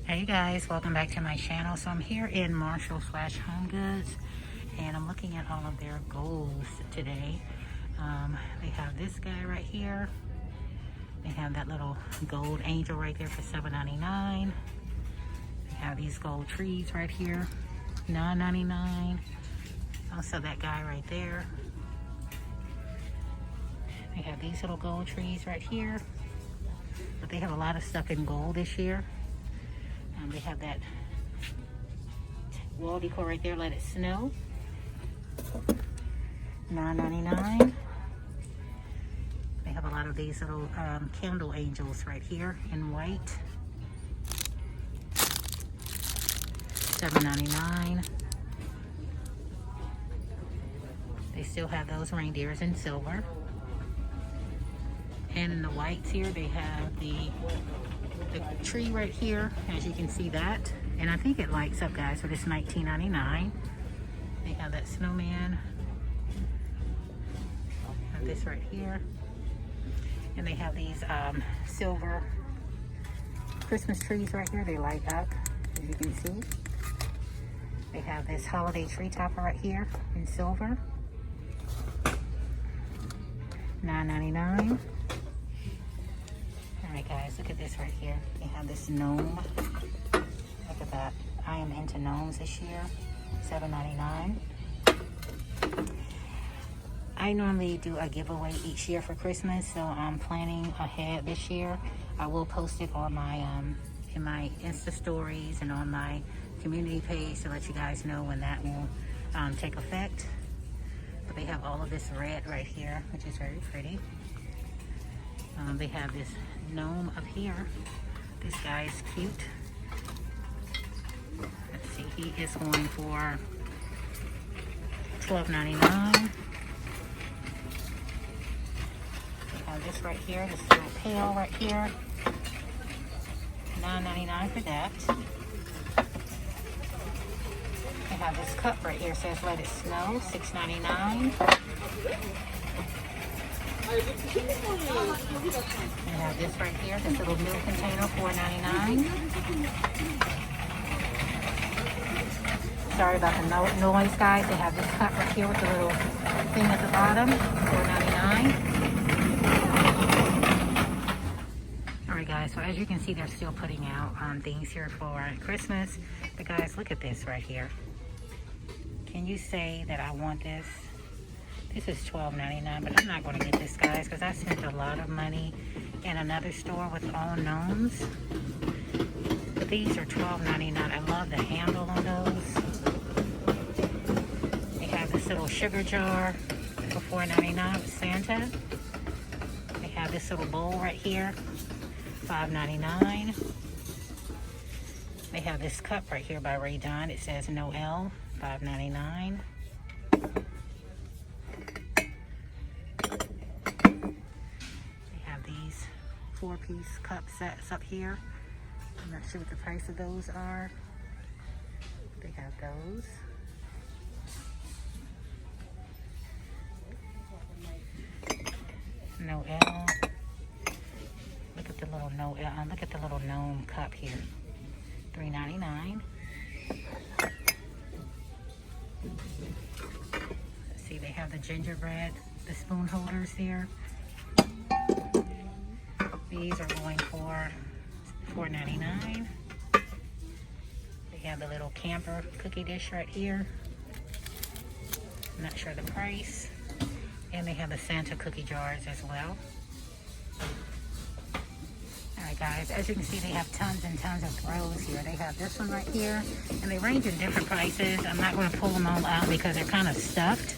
Hey guys, welcome back to my channel. So I'm here in Marshall / Homegoods, and I'm looking at all of their goals today. They have this guy right here. They have that little gold angel right there for $7.99. They have these gold trees right here, $9.99. Also that guy right there. They have these little gold trees right here, but they have a lot of stuff in gold this year. They have that wall decor right there, Let It Snow, $9.99. They have a lot of these little candle angels right here in white, $7.99. They still have those reindeers in silver. And in the whites here, they have the tree right here, as you can see that. And I think it lights up, guys, but it's $19.99. They have that snowman. Have this right here. And they have these silver Christmas trees right here. They light up, as you can see. They have this holiday tree topper right here in silver, $9.99. Alright guys, look at this right here. They have this gnome. Look at that. I am into gnomes this year. $7.99. I normally do a giveaway each year for Christmas, so I'm planning ahead this year. I will post it on my in my Insta stories and on my community page to let you guys know when that will take effect. But they have all of this red right here, which is very pretty. They have this gnome up here. This guy is cute. Let's see, he is going for $12.99. They have this right here, this little pail right here, $9.99 for that. They have this cup right here, says Let It Snow, $6.99. They have this right here, this little milk container, $4.99. Sorry about the noise, guys. They have this cup right here with the little thing at the bottom, $4.99. Alright guys, so as you can see, they're still putting out things here for Christmas. But guys, look at this right here. Can you say that I want this? This is $12.99, but I'm not going to get this, guys, because I spent a lot of money in another store with all gnomes. But these are $12.99. I love the handle on those. They have this little sugar jar for $4.99 with Santa. They have this little bowl right here, $5.99. They have this cup right here by Ray John. It says Noel, $5.99. Four-piece cup sets up here. I'm not sure what the price of those are. They have those. Noel. Look at the little Noel. Look at the little gnome cup here. $3.99. Let's see, they have the gingerbread, the spoon holders here. These are going for $4.99. They have the little camper cookie dish right here. I'm not sure the price. And they have the Santa cookie jars as well. Alright guys, as you can see, they have tons and tons of throws here. They have this one right here, and they range in different prices. I'm not going to pull them all out because they're kind of stuffed.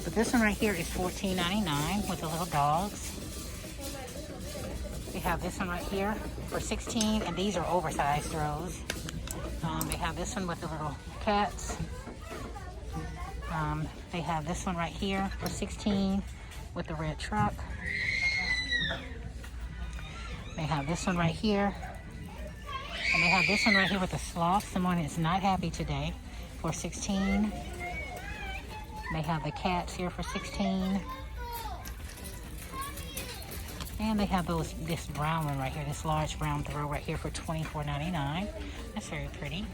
But this one right here is $14.99 with the little dogs. They have this one right here for $16, and these are oversized throws. They have this one with the little cats. They have this one right here for $16 with the red truck. They have this one right here. And they have this one right here with the sloth. Someone is not happy today for $16. They have the cats here for $16. And they have this brown one right here, this large brown throw right here for $24.99. That's very pretty.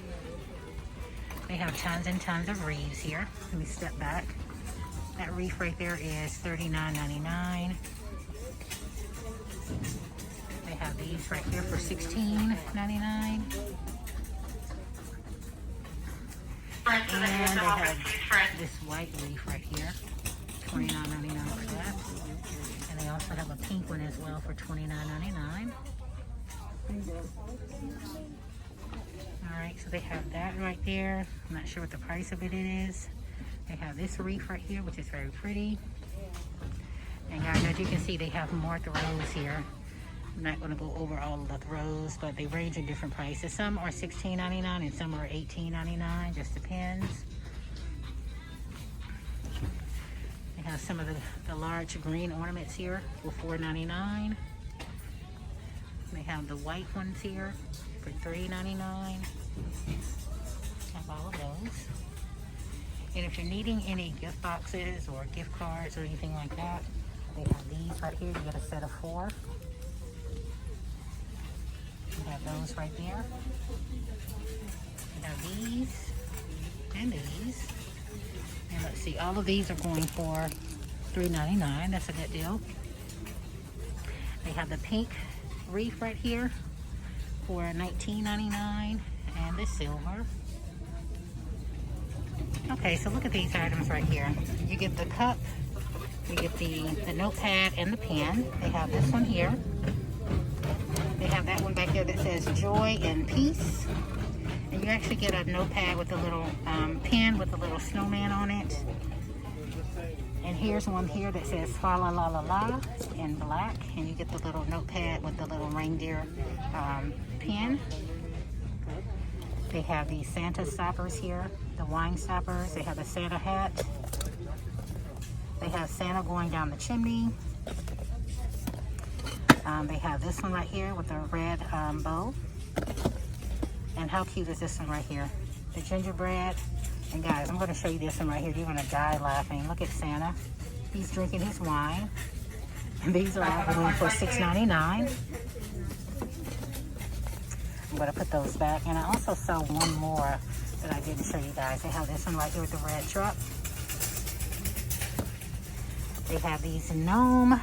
They have tons and tons of wreaths here. Let me step back. That wreath right there is $39.99. They have these right here for $16.99. And they have this white wreath right here, $29.99 for that. And they also have a pink one as well for $29.99. Alright, so they have that right there. I'm not sure what the price of it is. They have this wreath right here, which is very pretty. And guys, as you can see, they have more throws here. I'm not going to go over all of the throws, but they range in different prices. Some are $16.99 and some are $18.99, just depends. They have some of the large green ornaments here for $4.99. They have the white ones here for $3.99. Have all of those. And if you're needing any gift boxes or gift cards or anything like that, they have these right here. You get a set of 4. You have those right there. You have these and these. And let's see, all of these are going for $3.99. That's a good deal. They have the pink wreath right here for $19.99, and the silver. Okay, so look at these items right here. You get the cup, you get the notepad and the pen. They have this one here. They have that one back there that says joy and peace. And you actually get a notepad with a little pen with a little snowman on it. And here's one here that says fa la la la la in black. And you get the little notepad with the little reindeer pen. They have these Santa stoppers here, the wine stoppers. They have a Santa hat. They have Santa going down the chimney. They have this one right here with a red bow. And how cute is this one right here? The gingerbread. And guys, I'm going to show you this one right here. You're going to die laughing. Look at Santa. He's drinking his wine. And these are all going for $6.99. I'm going to put those back. And I also saw one more that I didn't show you guys. They have this one right here with the red truck. They have these gnome.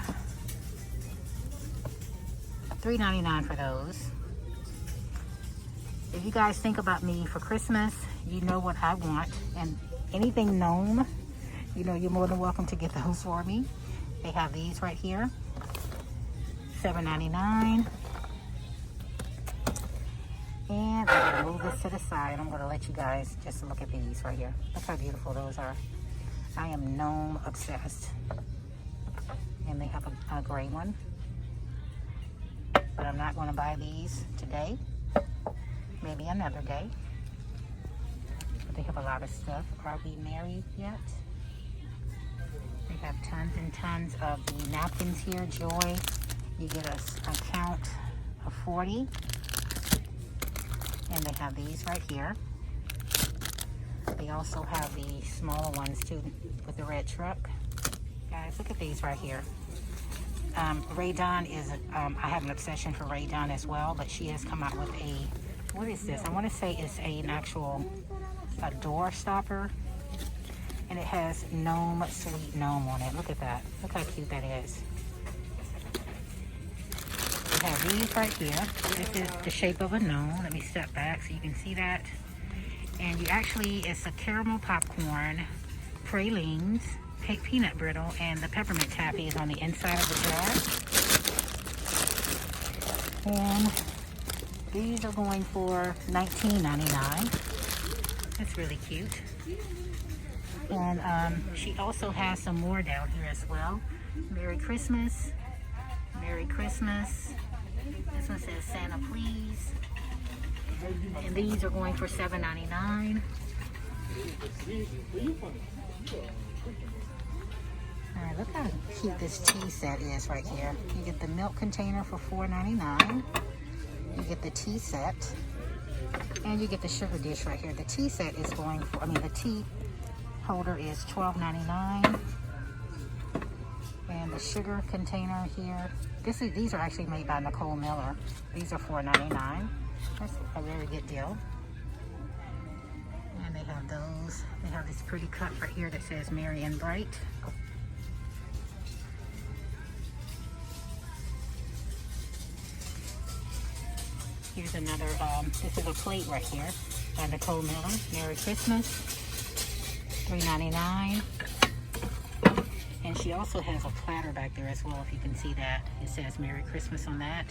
$3.99 for those. If you guys think about me for Christmas, you know what I want. And anything gnome, you know, you're more than welcome to get those for me. They have these right here. $7.99. And I'm going to move this to the side. I'm going to let you guys just look at these right here. Look how beautiful those are. I am gnome obsessed. And they have a gray one. But I'm not going to buy these today. Maybe another day. But they have a lot of stuff. Are we married yet? They have tons and tons of the napkins here. Joy. You get a count of 40. And they have these right here. They also have the smaller ones too with the red truck. Guys, look at these right here. Ray Dawn is, I have an obsession for Ray Dawn as well, but she has come out with a, what is this? I want to say it's an actual door stopper. And it has gnome, sweet gnome on it. Look at that. Look how cute that is. We have these right here. This is the shape of a gnome. Let me step back so you can see that. And you actually, it's a caramel popcorn, pralines, peanut brittle, and the peppermint taffy is on the inside of the jar. And these are going for $19.99. That's really cute. And she also has some more down here as well. Merry Christmas. Merry Christmas. This one says Santa Please. And these are going for $7.99. Alright, look how cute this tea set is right here. You get the milk container for $4.99. You get the tea set. And you get the sugar dish right here. The tea set is going for, the tea holder is $12.99. And the sugar container here These are actually made by Nicole Miller. These are $4.99. That's a very good deal. And they have those. They have this pretty cup right here that says Merry and Bright. Here's another, this is a plate right here by Nicole Miller. Merry Christmas, $3.99. And she also has a platter back there as well, if you can see that. It says Merry Christmas on that.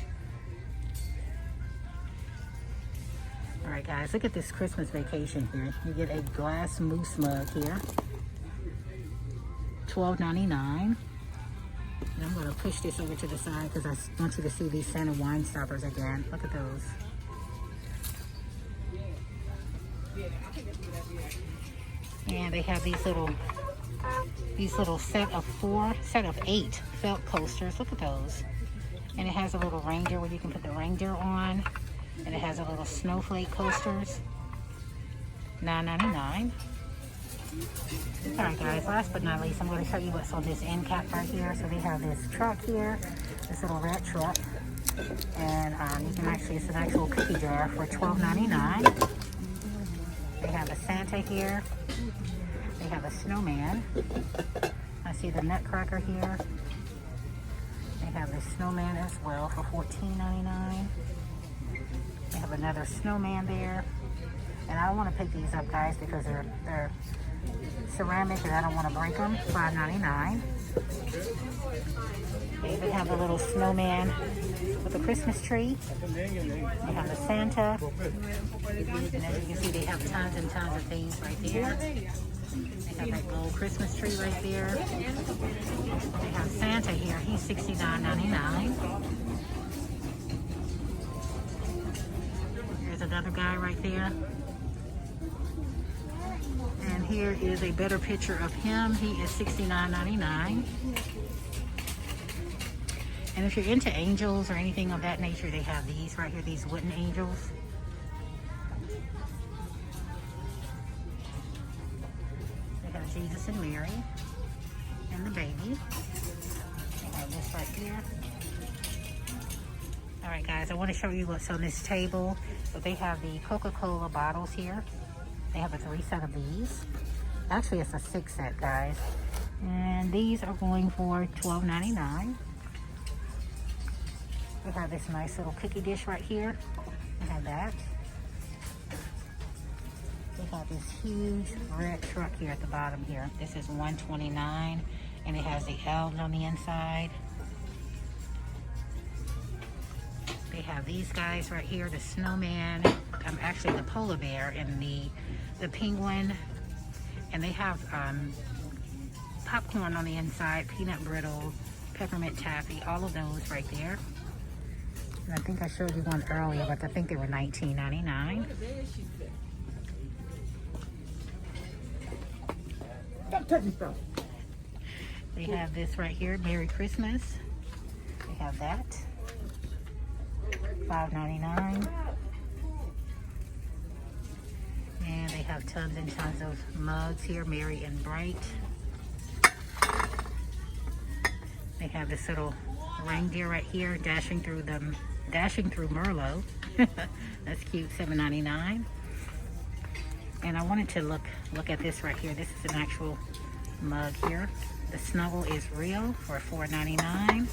All right, guys, look at this Christmas vacation here. You get a glass mousse mug here, $12.99. And I'm gonna push this over to the side because I want you to see these Santa wine stoppers again. Look at those. And they have these little set of 8 felt coasters. Look at those. And it has a little reindeer where you can put the reindeer on. And it has a little snowflake coasters. $9.99. Alright guys, last but not least, I'm going to show you what's on this end cap right here. So they have this truck here, this little red truck. And you can actually, it's an actual cookie jar for $12.99. They have a Santa here. They have a snowman. I see the nutcracker here. They have the snowman as well for $14.99. They have another snowman there. And I want to pick these up, guys, because they're ceramic and I don't want to break them. $5.99. They even have a little snowman with a Christmas tree. They have a Santa. And as you can see, they have tons and tons of things right there. They have that gold Christmas tree right there. They have Santa here. He's $69.99. There's another guy right there. And here is a better picture of him. He is $69.99. And if you're into angels or anything of that nature, they have these right here, these wooden angels. They have Jesus and Mary and the baby. They have this right here. All right, guys, I want to show you what's on this table. So they have the Coca-Cola bottles here. They have a 3 set of these. Actually, it's a 6 set, guys. And these are going for $12.99. We have this nice little cookie dish right here. We have that. We have this huge red truck here at the bottom here. This is $129, and it has the elves on the inside. They have these guys right here, the snowman, actually the polar bear, and the penguin. And they have popcorn on the inside, peanut brittle, peppermint taffy, all of those right there. And I think I showed you one earlier, but I think they were $19.99. They have this right here, Merry Christmas. They have that. $5.99. And they have tons and tons of mugs here, Merry and Bright. They have this little reindeer right here, dashing through Merlot. That's cute, $7.99. And I wanted to look at this right here. This is an actual mug here. The snuggle is real for $4.99.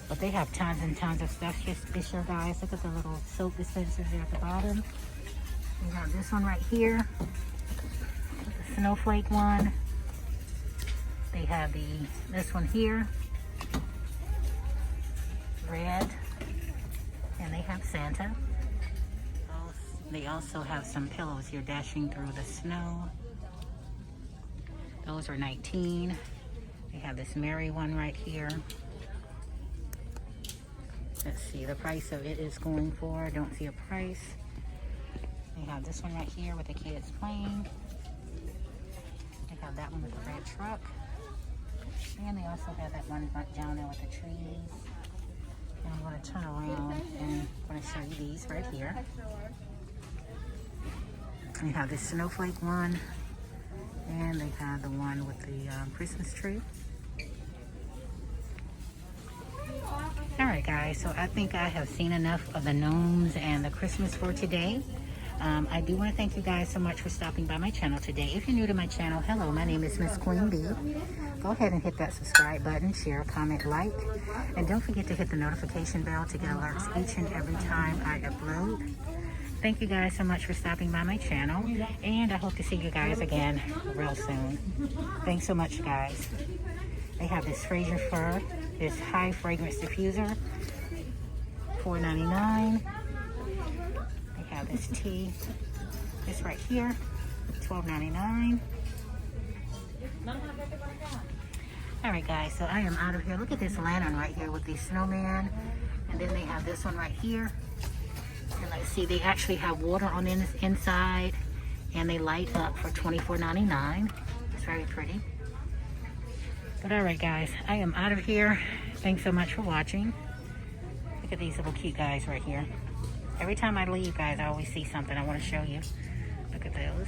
But they have tons and tons of stuff this year, guys. Look at the little soap dispensers there at the bottom. We have this one right here, the snowflake one. They have this one here, red, and they have Santa. They also have some pillows here dashing through the snow. Those are $19. They have this Merry one right here. Let's see, the price of it is going for, I don't see a price. They have this one right here with the kids playing. They have that one with the red truck. And they also have that one right down there with the trees. And I'm going to turn around and I'm going to show you these right here. They have this snowflake one. And they have the one with the Christmas tree. guys, so I think I have seen enough of the gnomes and the Christmas for today. I do want to thank you guys so much for stopping by my channel today. If you're new to my channel, hello, my name is Miss Queen Bee. Go ahead and hit that subscribe button, share, comment, like, and don't forget to hit the notification bell to get alerts each and every time I upload. Thank you guys so much for stopping by my channel, and I hope to see you guys again real soon. Thanks so much, guys. They have this Fraser Fur, this high fragrance diffuser, $4.99. They have this tea, this right here, $12.99. All right, guys, so I am out of here. Look at this lantern right here with the snowman, and then they have this one right here. And let's see, they actually have water on the inside, and they light up for $24.99. It's very pretty. But all right, guys, I am out of here. Thanks so much for watching. Look at these little cute guys right here. Every time I leave, guys, I always see something I want to show you. Look at those.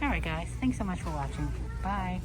All right, guys, thanks so much for watching. Bye.